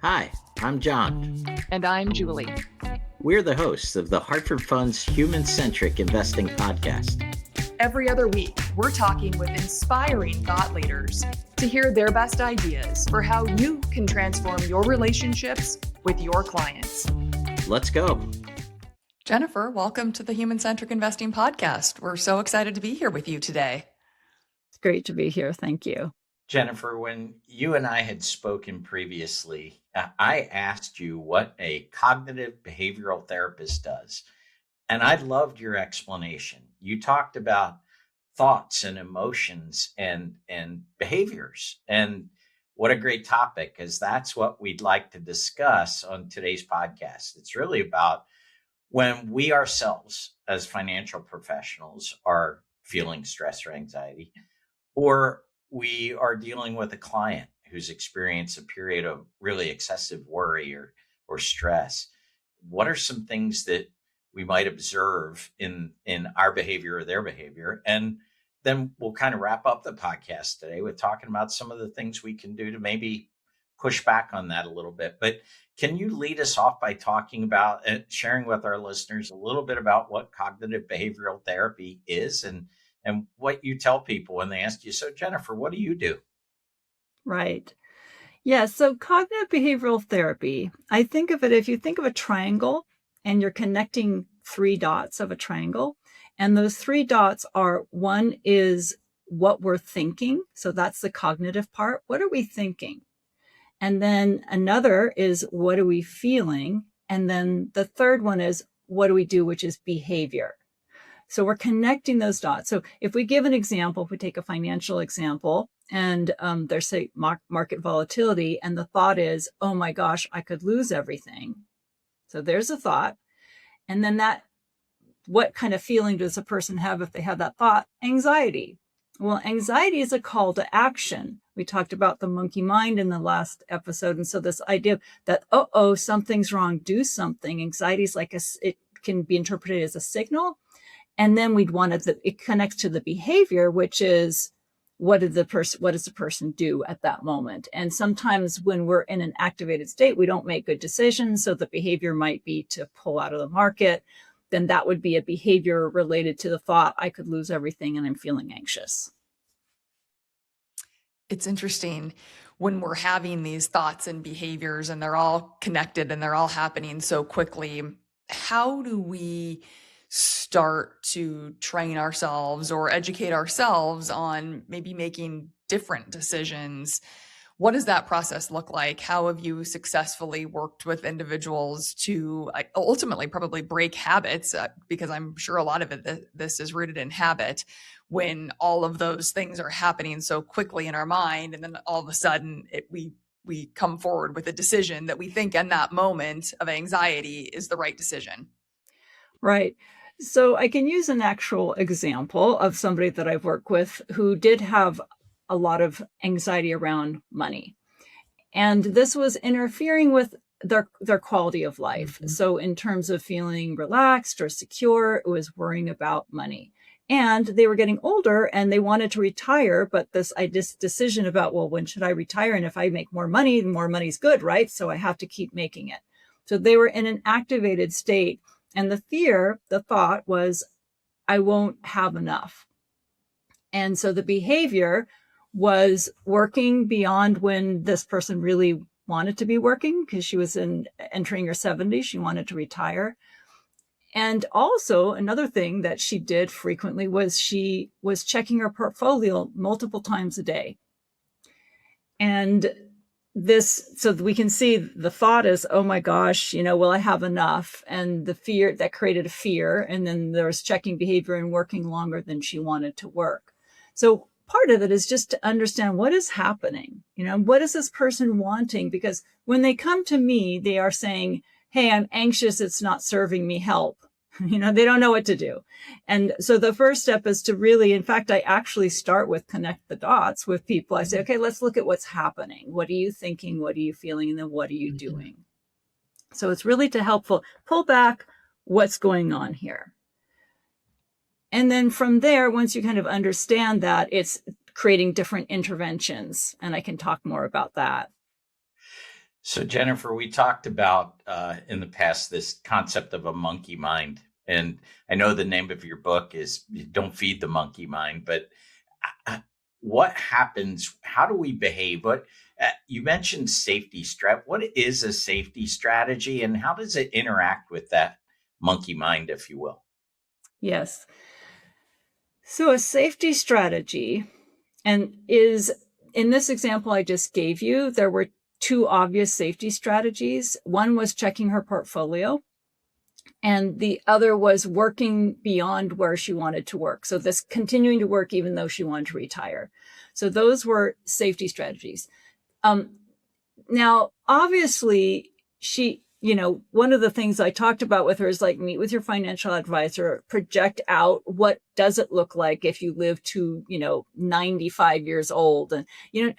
Hi, I'm John. And I'm Julie. We're the hosts of the Hartford Fund's Human Centric Investing Podcast. Every other week, we're talking with inspiring thought leaders to hear their best ideas for how you can transform your relationships with your clients. Let's go. Jennifer, welcome to the Human Centric Investing Podcast. We're so excited to be here with you today. It's great to be here. Thank you. Jennifer, when you and I had spoken previously, I asked you what a cognitive behavioral therapist does. And I loved your explanation. You talked about thoughts and emotions and behaviors. And what a great topic, because that's what we'd like to discuss on today's podcast. It's really about when we ourselves as financial professionals are feeling stress or anxiety, or we are dealing with a client who's experienced a period of really excessive worry or stress. What are some things that we might observe in our behavior or their behavior? And then we'll kind of wrap up the podcast today with talking about some of the things we can do to maybe push back on that a little bit. But can you lead us off by talking about sharing with our listeners a little bit about what cognitive behavioral therapy is and what you tell people when they ask you, so Jennifer, what do you do? Right. Yeah. So cognitive behavioral therapy, I think of it, if you think of a triangle and you're connecting three dots of a triangle, and those three dots are, one is what we're thinking. So that's the cognitive part. What are we thinking? And then another is, what are we feeling? And then the third one is, what do we do, which is behavior. So we're connecting those dots. So if we give an example, if we take a financial example and there's say market volatility, and the thought is, oh my gosh, I could lose everything. So there's a thought. And then what kind of feeling does a person have if they have that thought? Anxiety. Well, anxiety is a call to action. We talked about the monkey mind in the last episode. And so this idea that, something's wrong, do something. Anxiety is like it can be interpreted as a signal. And then we'd want it connects to the behavior, which is what does the person do at that moment? And sometimes when we're in an activated state, we don't make good decisions. So the behavior might be to pull out of the market. Then that would be a behavior related to the thought, I could lose everything and I'm feeling anxious. It's interesting when we're having these thoughts and behaviors and they're all connected and they're all happening so quickly. How do we start to train ourselves or educate ourselves on maybe making different decisions? What does that process look like? How have you successfully worked with individuals to ultimately probably break habits? Because I'm sure a lot of this is rooted in habit, when all of those things are happening so quickly in our mind, and then all of a sudden we come forward with a decision that we think in that moment of anxiety is the right decision. Right. So I can use an actual example of somebody that I've worked with who did have a lot of anxiety around money. And this was interfering with their quality of life. Mm-hmm. So in terms of feeling relaxed or secure, it was worrying about money. And they were getting older and they wanted to retire, but this decision about, well, when should I retire? And if I make more money's good, right? So I have to keep making it. So they were in an activated state. And the thought was, I won't have enough. And so the behavior was working beyond when this person really wanted to be working, because she was entering her 70s. She wanted to retire. And also another thing that she did frequently was she was checking her portfolio multiple times a day. And so we can see the thought is, oh my gosh, will I have enough? And the fear that created a fear. And then there was checking behavior and working longer than she wanted to work. So part of it is just to understand what is happening. What is this person wanting? Because when they come to me, they are saying, hey, I'm anxious. It's not serving me. Help. They don't know what to do. And so the first step is to really, in fact, I actually start with connect the dots with people. I say, okay, let's look at what's happening. What are you thinking? What are you feeling? And then what are you doing? So it's really to helpful pull back what's going on here. And then from there, once you kind of understand that, it's creating different interventions. And I can talk more about that. So, Jennifer, we talked about in the past this concept of a monkey mind. And I know the name of your book is Don't Feed the Monkey Mind, but uh, what happens? How do we behave? You mentioned safety strat. What is a safety strategy and how does it interact with that monkey mind, if you will? Yes. So a safety strategy, and is in this example I just gave you, there were two obvious safety strategies. One was checking her portfolio, and the other was working beyond where she wanted to work. So this continuing to work even though she wanted to retire. So those were safety strategies. Now, obviously, one of the things I talked about with her is like meet with your financial advisor, project out what does it look like if you live to, 95 years old. And,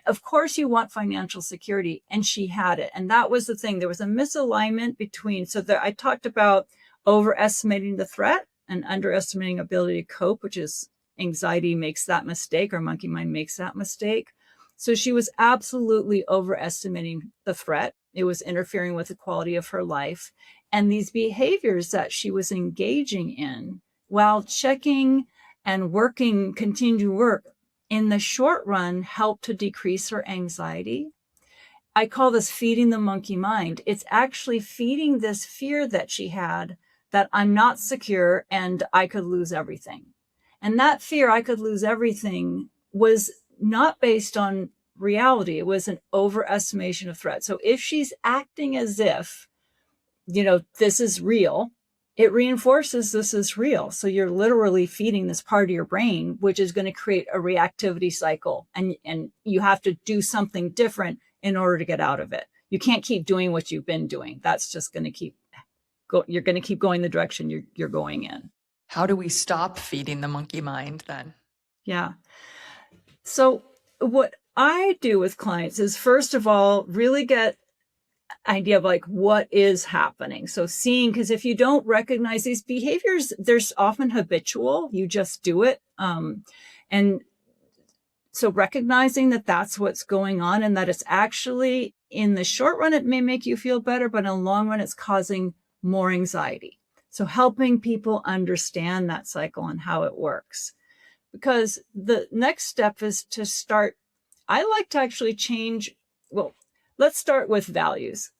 of course you want financial security, and she had it. And that was the thing. There was a misalignment between, I talked about overestimating the threat and underestimating ability to cope, which is anxiety makes that mistake, or monkey mind makes that mistake. So she was absolutely overestimating the threat. It was interfering with the quality of her life. And these behaviors that she was engaging in while checking and working, continue to work, in the short run, helped to decrease her anxiety. I call this feeding the monkey mind. It's actually feeding this fear that she had that I'm not secure and I could lose everything. And that fear I could lose everything was not based on reality. It was an overestimation of threat. So if she's acting as if, this is real, it reinforces this is real. So you're literally feeding this part of your brain, which is going to create a reactivity cycle. And you have to do something different in order to get out of it. You can't keep doing what you've been doing. That's just going to you're going to keep going the direction you're going in. How do we stop feeding the monkey mind then? Yeah. So what I do with clients is, first of all, really get idea of like what is happening. So seeing, because if you don't recognize these behaviors, they're often habitual. You just do it. And so recognizing that that's what's going on, and that it's actually, in the short run, it may make you feel better, but in the long run, it's causing more anxiety. So helping people understand that cycle and how it works. Because the next step is to start, I like to actually change, well, let's start with values.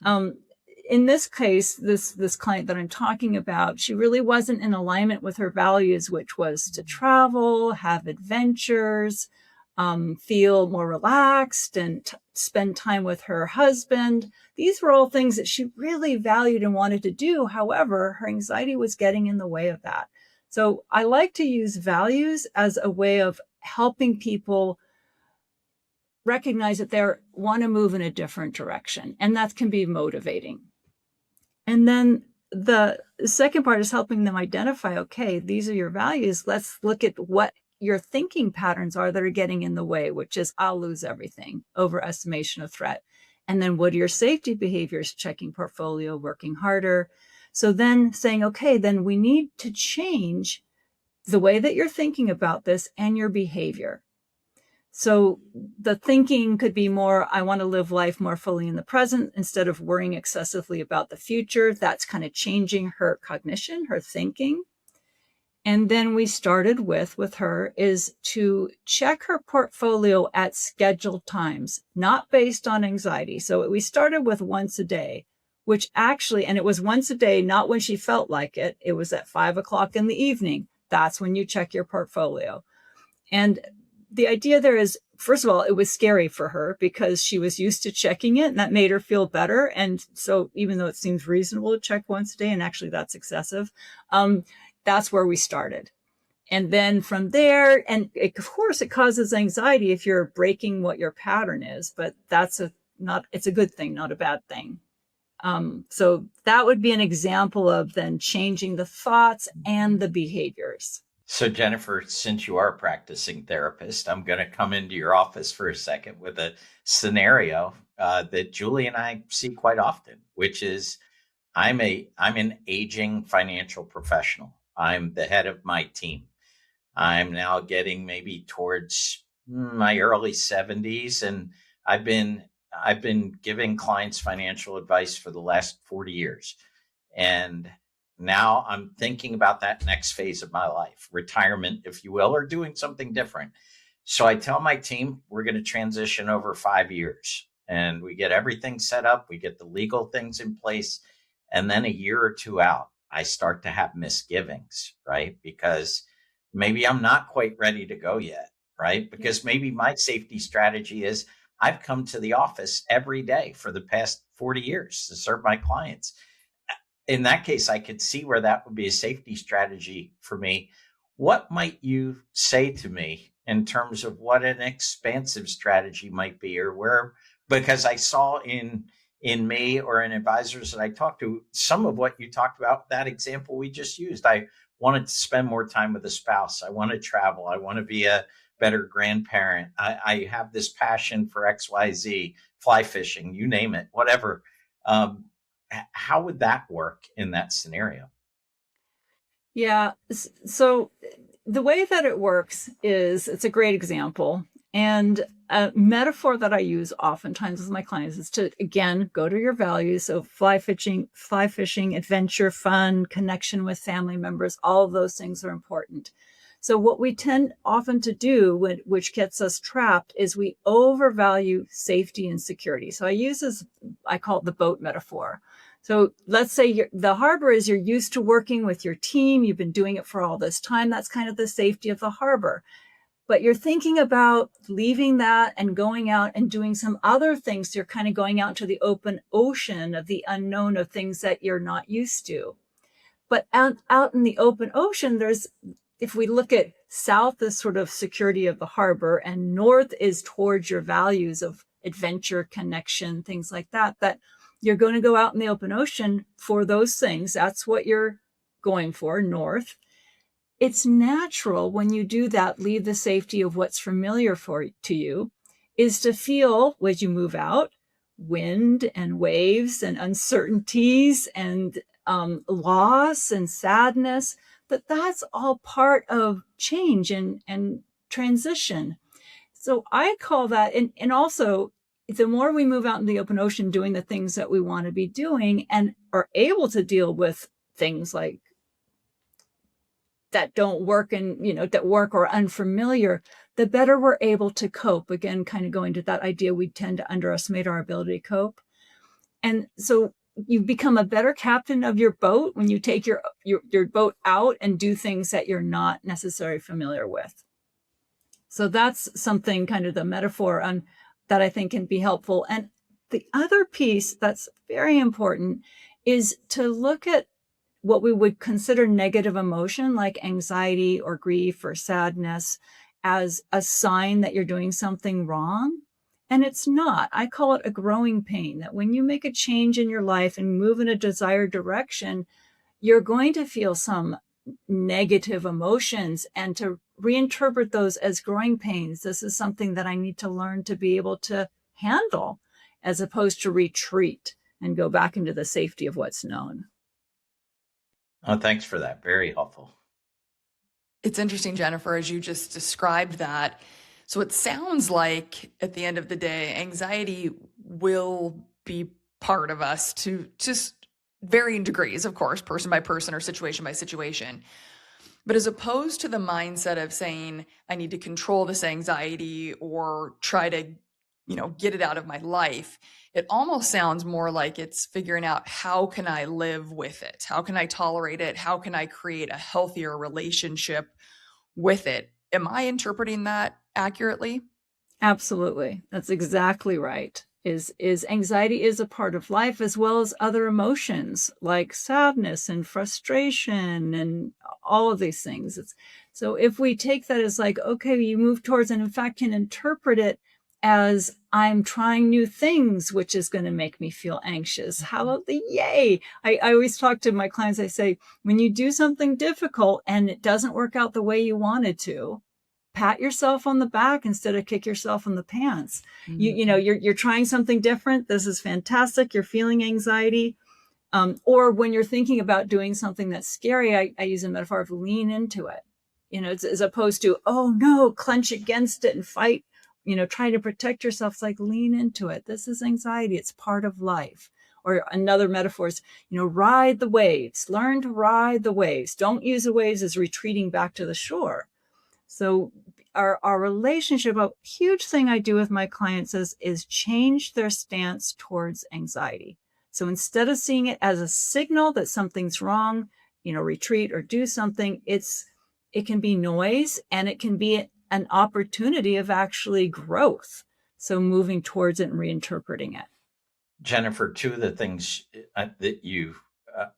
In this case, this client that I'm talking about, she really wasn't in alignment with her values, which was to travel, have adventures, feel more relaxed, and spend time with her husband. These were all things that she really valued and wanted to do. However, her anxiety was getting in the way of that. So I like to use values as a way of helping people recognize that they want to move in a different direction, and that can be motivating. And then the second part is helping them identify, okay, these are your values. Let's look at what your thinking patterns are that are getting in the way, which is I'll lose everything, overestimation of threat. And then what are your safety behaviors? Checking portfolio, working harder. So then saying, okay, then we need to change the way that you're thinking about this and your behavior. So the thinking could be more, I want to live life more fully in the present instead of worrying excessively about the future. That's kind of changing her cognition, her thinking. And then we started with her is to check her portfolio at scheduled times, not based on anxiety. So we started with once a day, which actually, and it was once a day, not when she felt like it. It was at 5 o'clock in the evening. That's when you check your portfolio. And the idea there is, first of all, it was scary for her because she was used to checking it, and that made her feel better. And so even though it seems reasonable to check once a day, and actually that's excessive, that's where we started. And then from there, and of course it causes anxiety if you're breaking what your pattern is, but it's a good thing, not a bad thing. So that would be an example of then changing the thoughts and the behaviors. So, Jennifer, since you are a practicing therapist, I'm going to come into your office for a second with a scenario that Julie and I see quite often, which is I'm an aging financial professional. I'm the head of my team. I'm now getting maybe towards my early 70s, and I've been I've been giving clients financial advice for the last 40 years. And now I'm thinking about that next phase of my life, retirement, if you will, or doing something different. So I tell my team we're going to transition over 5 years, and we get everything set up, we get the legal things in place. And then a year or two out, I start to have misgivings, right? Because maybe I'm not quite ready to go yet, right? Because maybe my safety strategy is I've come to the office every day for the past 40 years to serve my clients. In that case, I could see where that would be a safety strategy for me. What might you say to me in terms of what an expansive strategy might be, or where, because I saw in me or in advisors that I talked to, some of what you talked about, that example we just used. I wanted to spend more time with a spouse. I want to travel. I want to be a better grandparent. I have this passion for XYZ, fly fishing, you name it, whatever. How would that work in that scenario? Yeah. So the way that it works is, it's a great example. And a metaphor that I use oftentimes with my clients is to, again, go to your values. So fly fishing, adventure, fun, connection with family members, all of those things are important. So what we tend often to do, which gets us trapped, is we overvalue safety and security. So I call it the boat metaphor. So let's say the harbor is, you're used to working with your team. You've been doing it for all this time. That's kind of the safety of the harbor. But you're thinking about leaving that and going out and doing some other things. So you're kind of going out to the open ocean of the unknown, of things that you're not used to. But out in the open ocean, if we look at south as sort of security of the harbor, and north is towards your values of adventure, connection, things like that, that you're going to go out in the open ocean for those things. That's what you're going for, north. It's natural when you do that, leave the safety of what's familiar to you, is to feel, as you move out, wind and waves and uncertainties and loss and sadness. That's all part of change and transition. So I call that, and also, the more we move out in the open ocean doing the things that we want to be doing and are able to deal with things like that don't work and, that work or unfamiliar, the better we're able to cope. Again, kind of going to that idea, we tend to underestimate our ability to cope. And so you become a better captain of your boat when you take your boat out and do things that you're not necessarily familiar with. So that's something, kind of the metaphor on that I think can be helpful. And the other piece that's very important is to look at what we would consider negative emotion, like anxiety or grief or sadness, as a sign that you're doing something wrong. And it's not. I call it a growing pain, that when you make a change in your life and move in a desired direction, you're going to feel some negative emotions, and to reinterpret those as growing pains. This is something that I need to learn to be able to handle, as opposed to retreat and go back into the safety of what's known. Oh, thanks for that. Very helpful. It's interesting, Jennifer, as you just described that. So it sounds like at the end of the day, anxiety will be part of us to just varying degrees, of course, person by person or situation by situation. But as opposed to the mindset of saying, I need to control this anxiety or try to, get it out of my life, it almost sounds more like it's figuring out, how can I live with it? How can I tolerate it? How can I create a healthier relationship with it? Am I interpreting that accurately? Absolutely. That's exactly right. Is anxiety is a part of life, as well as other emotions like sadness and frustration and all of these things. So if we take that as like, okay, you move towards, and in fact can interpret it as, I'm trying new things, which is going to make me feel anxious. How about the yay? I always talk to my clients. I say, when you do something difficult and it doesn't work out the way you wanted to, pat yourself on the back instead of kick yourself in the pants. Mm-hmm. You're trying something different. This is fantastic. You're feeling anxiety. Or when you're thinking about doing something that's scary, I use a metaphor of lean into it, as opposed to, oh no, clench against it and fight try to protect yourself. It's like, lean into it. This is anxiety. It's part of life. Or another metaphor is, ride the waves, learn to ride the waves. Don't use the waves as retreating back to the shore. So our relationship, a huge thing I do with my clients is change their stance towards anxiety. So instead of seeing it as a signal that something's wrong, retreat or do something, it can be noise, and it can be an opportunity of actually growth. So moving towards it and reinterpreting it. Jennifer, two of the things that you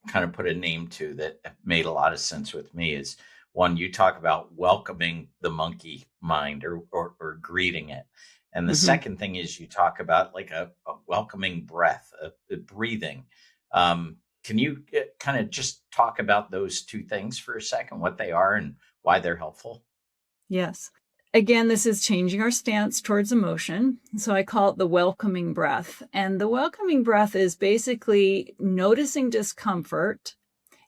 kind of put a name to that made a lot of sense with me is, one, you talk about welcoming the monkey mind or greeting it. And the second thing is you talk about like a welcoming breath, a breathing. Can you kind of just talk about those two things for a second, what they are and why they're helpful? Yes. Again, this is changing our stance towards emotion. So I call it the welcoming breath. And the welcoming breath is basically noticing discomfort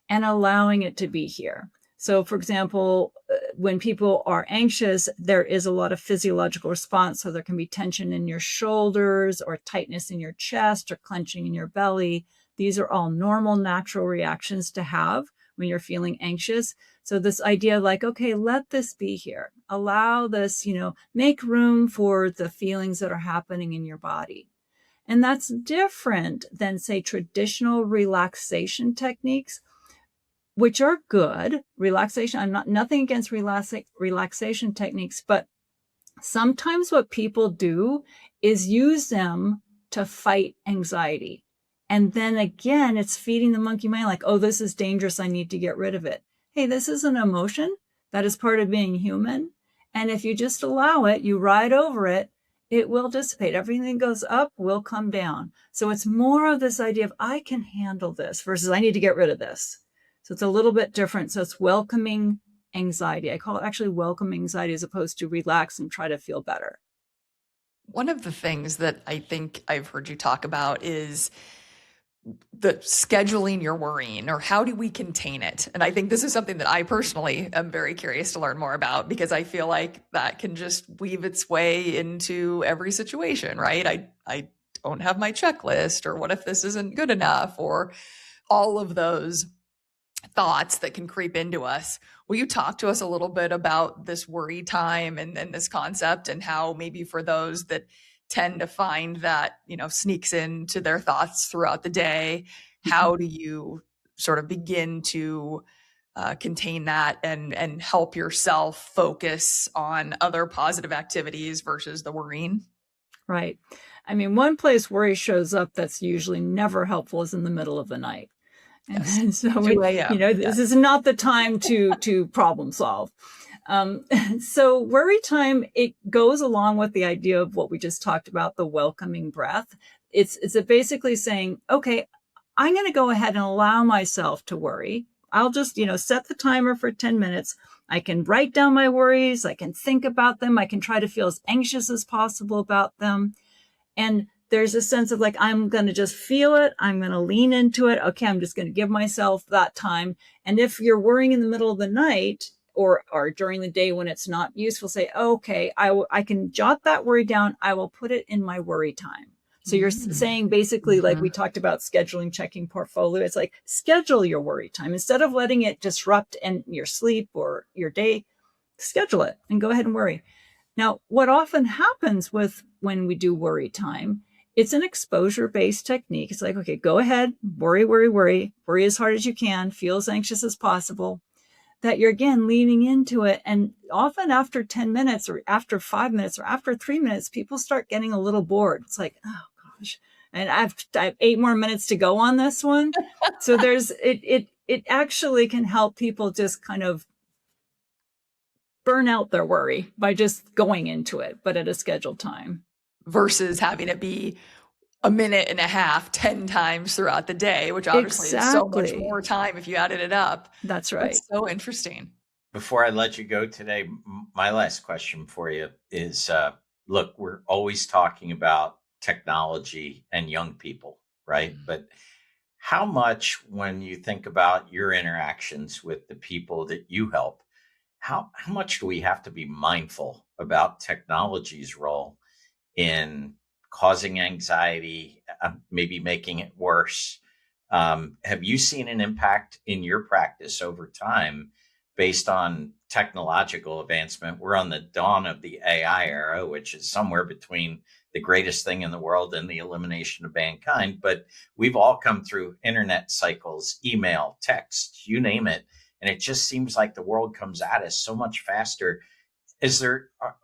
and allowing it to be here. So, for example, when people are anxious, there is a lot of physiological response. So there can be tension in your shoulders or tightness in your chest or clenching in your belly. These are all normal, natural reactions to have when you're feeling anxious. So this idea like, okay, let this be here. Allow this, make room for the feelings that are happening in your body. And that's different than, say, traditional relaxation techniques, which are good. Relaxation, nothing against relaxation techniques, but sometimes what people do is use them to fight anxiety. And then again, it's feeding the monkey mind like, oh, this is dangerous. I need to get rid of it. Hey, this is an emotion that is part of being human. And if you just allow it, you ride over it, it will dissipate. Everything that goes up will come down. So it's more of this idea of, I can handle this versus I need to get rid of this. So it's a little bit different. So it's welcoming anxiety. I call it actually welcome anxiety as opposed to relax and try to feel better. One of the things that I think I've heard you talk about is the scheduling your worrying, or how do we contain it? And I think this is something that I personally am very curious to learn more about, because I feel like that can just weave its way into every situation, right? I don't have my checklist, or what if this isn't good enough, or all of those thoughts that can creep into us. Will you talk to us a little bit about this worry time and this concept, and how maybe for those that tend to find that, sneaks into their thoughts throughout the day, how do you sort of begin to contain that and help yourself focus on other positive activities versus the worrying? Right. I mean, one place worry shows up that's usually never helpful is in the middle of the night. And Yes. then so, 2 a.m. this is not the time to problem solve. So worry time, it goes along with the idea of what we just talked about, the welcoming breath. It's basically saying, okay, I'm going to go ahead and allow myself to worry. I'll just, set the timer for 10 minutes. I can write down my worries. I can think about them. I can try to feel as anxious as possible about them. And there's a sense of like, I'm going to just feel it. I'm going to lean into it. Okay, I'm just going to give myself that time. And if you're worrying in the middle of the night or during the day when it's not useful, say, okay, I can jot that worry down. I will put it in my worry time. So you're saying basically, like we talked about scheduling, checking portfolio. It's like, schedule your worry time instead of letting it disrupt your sleep or your day. Schedule it and go ahead and worry. Now, what often happens when we do worry time, it's an exposure-based technique. It's like, okay, go ahead, worry, worry, worry, worry as hard as you can, feel as anxious as possible, that you're again leaning into it. And often after 10 minutes or after 5 minutes or after 3 minutes, people start getting a little bored. It's like, oh gosh, and I have 8 more minutes to go on this one. So it actually can help people just kind of burn out their worry by just going into it, but at a scheduled time. Versus having it be a minute and a half 10 times throughout the day, which obviously is so much more time if you added it up. That's right. That's so interesting. Before I let you go today, my last question for you is, look, we're always talking about technology and young people, right? But how much, when you think about your interactions with the people that you help, how much do we have to be mindful about technology's role in causing anxiety, maybe making it worse. Have you seen an impact in your practice over time based on technological advancement? We're on the dawn of the AI era, which is somewhere between the greatest thing in the world and the elimination of mankind. But we've all come through internet cycles, email, text, you name it. And it just seems like the world comes at us so much faster.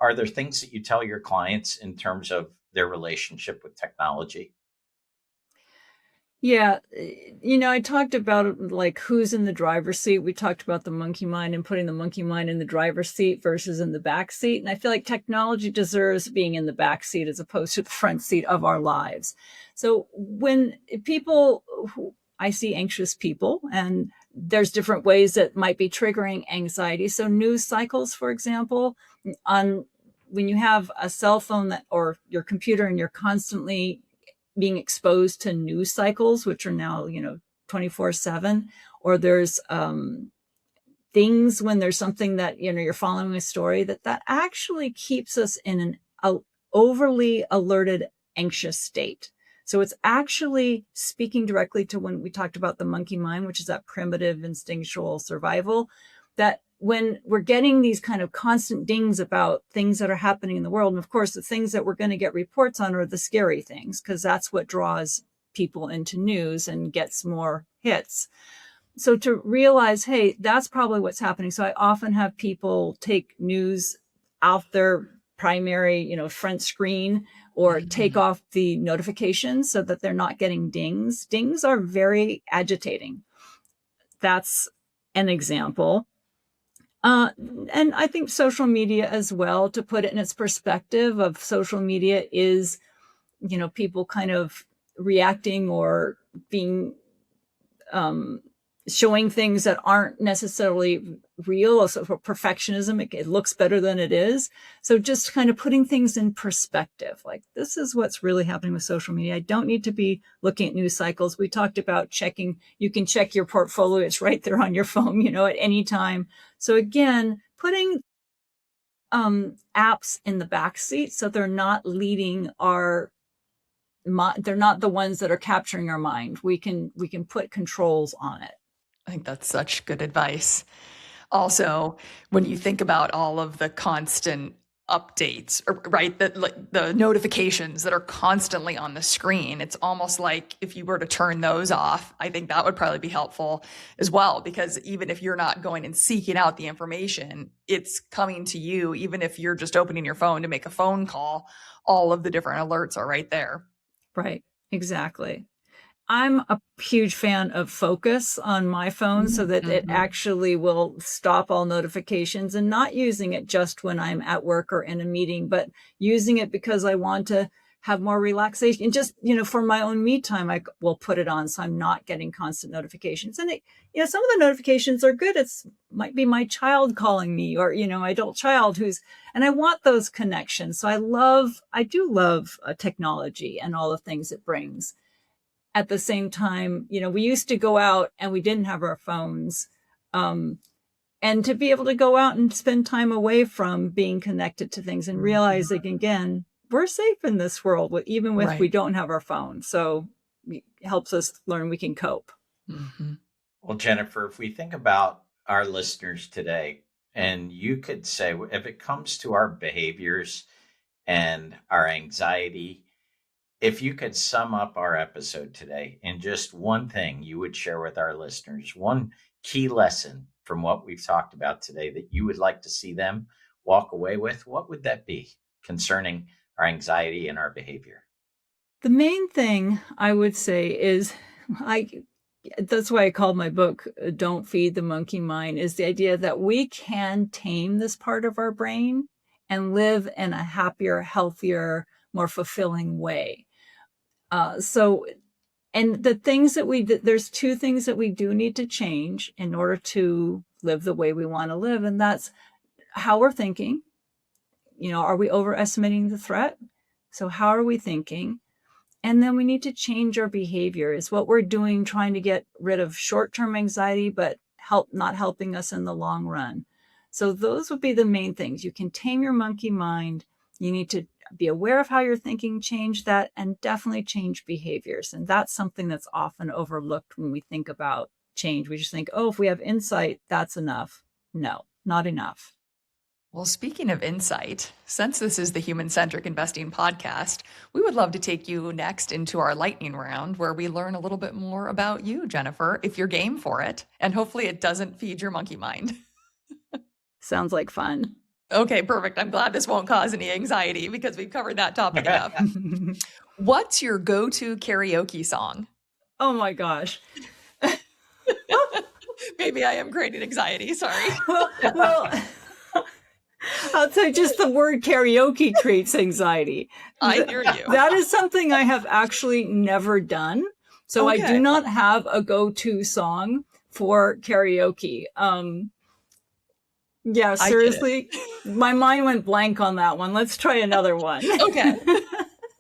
Are there things that you tell your clients in terms of their relationship with technology? Yeah, I talked about like who's in the driver's seat. We talked about the monkey mind and putting the monkey mind in the driver's seat versus in the back seat. And I feel like technology deserves being in the back seat as opposed to the front seat of our lives. So when I see anxious people, and there's different ways that might be triggering anxiety. So news cycles, for example, on when you have a cell phone or your computer and you're constantly being exposed to news cycles, which are now, 24/7, or there's things when there's something that, you're following a story that actually keeps us in an overly alerted, anxious state. So it's actually speaking directly to when we talked about the monkey mind, which is that primitive instinctual survival, that when we're getting these kind of constant dings about things that are happening in the world, and of course, the things that we're going to get reports on are the scary things, because that's what draws people into news and gets more hits. So to realize, hey, that's probably what's happening. So I often have people take news off their primary, front screen, or take off the notifications so that they're not getting dings. Dings are very agitating. That's an example. And I think social media as well, to put it in its perspective of social media is, people kind of reacting or being, showing things that aren't necessarily real. Also for perfectionism, it looks better than it is. So just kind of putting things in perspective, like this is what's really happening with social media. I don't need to be looking at news cycles. We talked about you can check your portfolio. It's right there on your phone, at any time. So again, putting apps in the back seat so they're not leading they're not the ones that are capturing our mind. We can put controls on it. I think that's such good advice. Also, when you think about all of the constant updates, right, the notifications that are constantly on the screen, it's almost like if you were to turn those off, I think that would probably be helpful as well, because even if you're not going and seeking out the information, it's coming to you. Even if you're just opening your phone to make a phone call, all of the different alerts are right there. Right, exactly. I'm a huge fan of focus on my phone so that it actually will stop all notifications, and not using it just when I'm at work or in a meeting, but using it because I want to have more relaxation and just, for my own me time, I will put it on so I'm not getting constant notifications. And some of the notifications are good. Might be my child calling me, or, my adult child and I want those connections. So I do love technology and all the things it brings. At the same time, we used to go out and we didn't have our phones. And to be able to go out and spend time away from being connected to things and realizing, again, we're safe in this world, even if we don't have our phone. So it helps us learn we can cope. Mm-hmm. Well, Jennifer, if we think about our listeners today, and you could say, if it comes to our behaviors and our anxiety, if you could sum up our episode today in just one thing you would share with our listeners, one key lesson from what we've talked about today that you would like to see them walk away with, what would that be concerning our anxiety and our behavior? The main thing I would say is, that's why I called my book Don't Feed the Monkey Mind, is the idea that we can tame this part of our brain and live in a happier, healthier, more fulfilling way. And the things there's two things that we do need to change in order to live the way we want to live. And that's how we're thinking. Are we overestimating the threat? So how are we thinking? And then we need to change our behavior. Is what we're doing trying to get rid of short-term anxiety, but not helping us in the long run? So those would be the main things. You can tame your monkey mind. You need to be aware of how you're thinking, change that, and definitely change behaviors. And that's something that's often overlooked when we think about change. We just think, oh, if we have insight, that's enough. No, not enough. Well, speaking of insight, since this is the Human-Centric Investing podcast, we would love to take you next into our lightning round where we learn a little bit more about you, Jennifer, if you're game for it. And hopefully it doesn't feed your monkey mind. Sounds like fun. Okay, perfect. I'm glad this won't cause any anxiety because we've covered that topic enough. What's your go-to karaoke song? Oh my gosh. Maybe I am creating anxiety. Sorry. Well, I'll tell you, just the word karaoke creates anxiety. I hear you. That is something I have actually never done. So Okay. I do not have a go-to song for karaoke. Yeah, I get seriously, my mind went blank on that one. Let's try another one. Okay.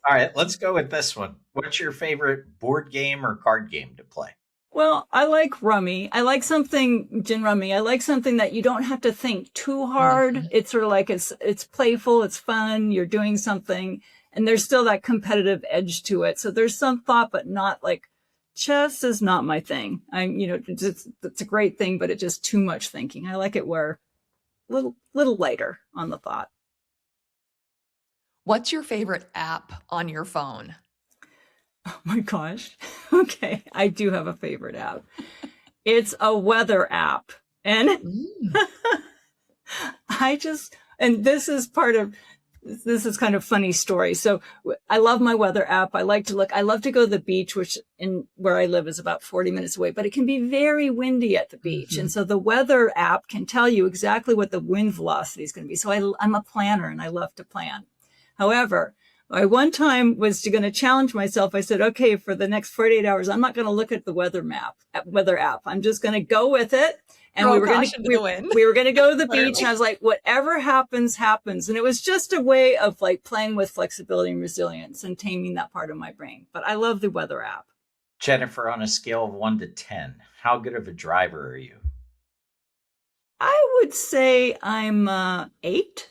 All right, let's go with this one. What's your favorite board game or card game to play? Well, I like rummy. I like something, gin rummy. I like something that you don't have to think too hard. Mhm. It's sort of like it's playful, it's fun, you're doing something, and there's still that competitive edge to it. So there's some thought, but not like chess is not my thing. It's a great thing, but it's just too much thinking. I like it where a little lighter on the thought. What's your favorite app on your phone? Oh my gosh. Okay. I do have a favorite app. It's a weather app. And and this is kind of funny story. So I love my weather app. I love to go to the beach, which where I live is about 40 minutes away, but it can be very windy at the beach. And so the weather app can tell you exactly what the wind velocity is going to be. So I'm a planner and I love to plan. However, I one time was going to challenge myself. I said, okay, for the next 48 hours, I'm not going to look at the weather app. I'm just going to go with it. And we were going to go to the beach. And I was like, whatever happens, happens. And it was just a way of like playing with flexibility and resilience and taming that part of my brain. But I love the weather app. Jennifer, on a scale of 1 to 10, how good of a driver are you? I would say I'm 8.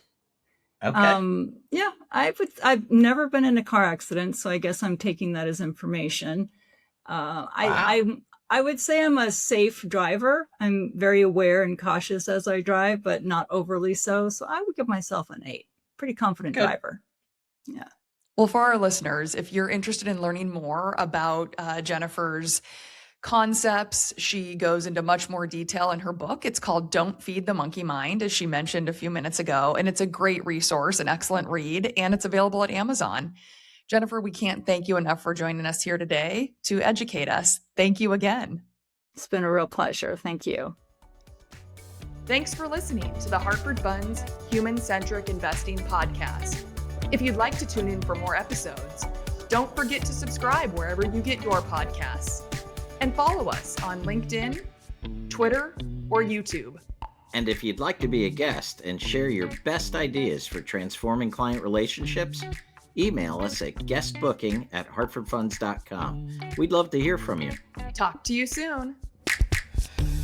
Okay. Yeah, I've never been in a car accident, so I guess I'm taking that as information. Wow. I would say I'm a safe driver. I'm very aware and cautious as I drive, but not overly so. So I would give myself an 8. Pretty confident Good. driver. Yeah. Well, for our listeners, if you're interested in learning more about Jennifer's concepts, she goes into much more detail in her book. It's called Don't Feed the Monkey Mind, as she mentioned a few minutes ago. And it's a great resource, an excellent read, and it's available at Amazon. Jennifer, we can't thank you enough for joining us here today to educate us. Thank you again. It's been a real pleasure. Thank you. Thanks for listening to the Hartford Funds Human-Centric Investing Podcast. If you'd like to tune in for more episodes, don't forget to subscribe wherever you get your podcasts. And follow us on LinkedIn, Twitter, or YouTube. And if you'd like to be a guest and share your best ideas for transforming client relationships, email us at guestbooking@hartfordfunds.com. We'd love to hear from you. Talk to you soon.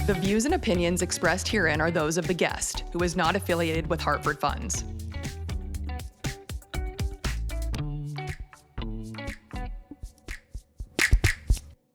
The views and opinions expressed herein are those of the guest, who is not affiliated with Hartford Funds.